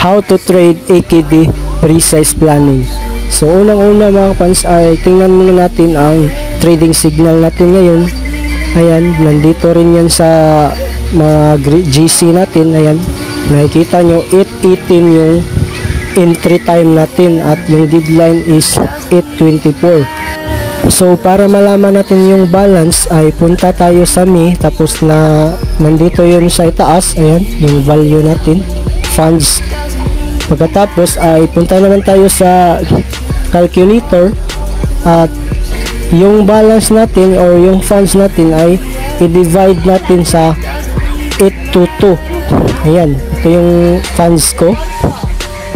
how to trade AKD precise planning. So unang-una mga kapans ay tingnan muna natin ang trading signal natin ngayon. Ayan, nandito rin yan sa mga GC natin. Ayan, nakikita nyo 8:18 yung entry time natin at yung deadline is 8:24. So para malaman natin yung balance ay punta tayo sa MI, tapos nandito yun sa itaas. Ayan, yung value natin, funds. Pagkatapos ay punta naman tayo sa calculator at yung balance natin or yung funds natin ay i-divide natin sa 822. Ayan, ito yung funds ko.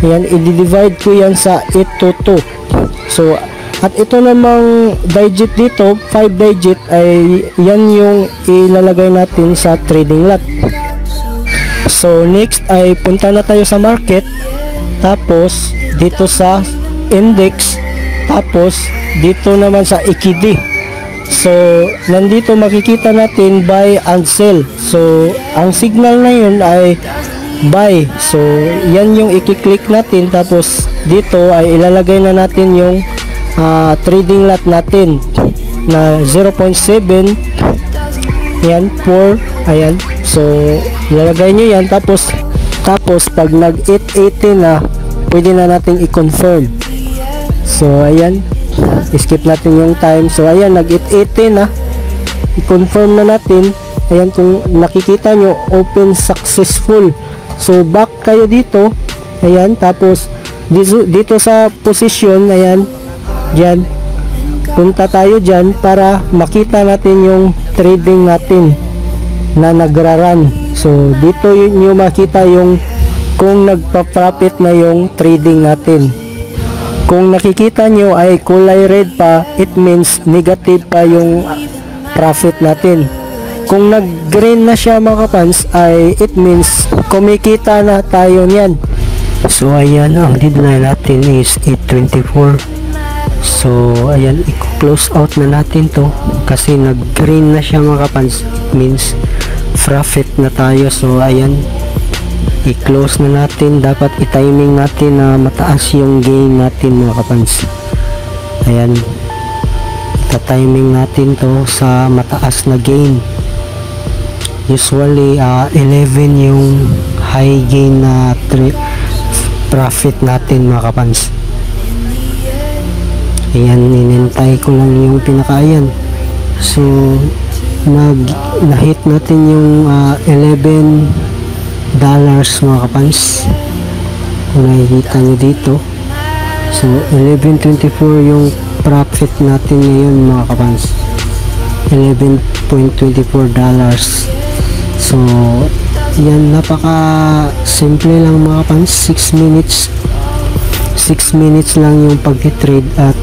Ayan, i-divide ko yan sa 822. So at ito namang digit dito, 5 digit, ay yan yung ilalagay natin sa trading lot. So next ay punta na tayo sa market, tapos dito sa index, tapos dito naman sa AKD. So nandito makikita natin buy and sell. So ang signal na yun ay buy. So yan yung i-click natin, tapos dito ay ilalagay na natin yung trading lot natin na 0.7. yan, 4. Ayan, so ilalagay nyo yan, tapos pag nag 8:18 na, pwede na natin i-confirm. So ayan, skip natin yung time. So ayan, nag 8:18 na, i-confirm na natin. Ayan, kung nakikita nyo, open successful. So back kayo dito. Ayan, tapos dito sa position, ayan, dyan, punta tayo dyan para makita natin yung trading natin na nagra-run. So dito nyo makita yung kung nagpa-profit na yung trading natin. Kung nakikita nyo ay kulay red pa, it means negative pa yung profit natin. Kung nag-green na siya mga kapans, ay it means kumikita na tayo niyan. So ayan, ang deadline natin is 8:24. So ayan, i-close out na natin to kasi nag-green na siya mga kapans, it means profit na tayo. So ayan, i-close na natin. Dapat i-timing natin na mataas yung gain natin mga kapans. Ayan, ta-timing natin to sa mataas na gain. Usually 11 yung high gain na profit natin mga kapans. Ayan, inintay ko lang yung pinakaayan. So na-hit natin yung $11 mga kapans, kung nakikita nyo dito. So 11.24 yung profit natin ngayon mga kapans, $11.24. So yan, napaka simple lang mga kapans. 6 minutes lang yung pag-trade at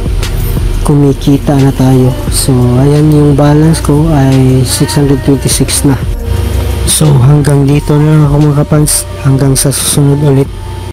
kumikita na tayo. So ayan, yung balance ko ay 626 na. So hanggang dito na ako mga kapans, hanggang sa susunod ulit.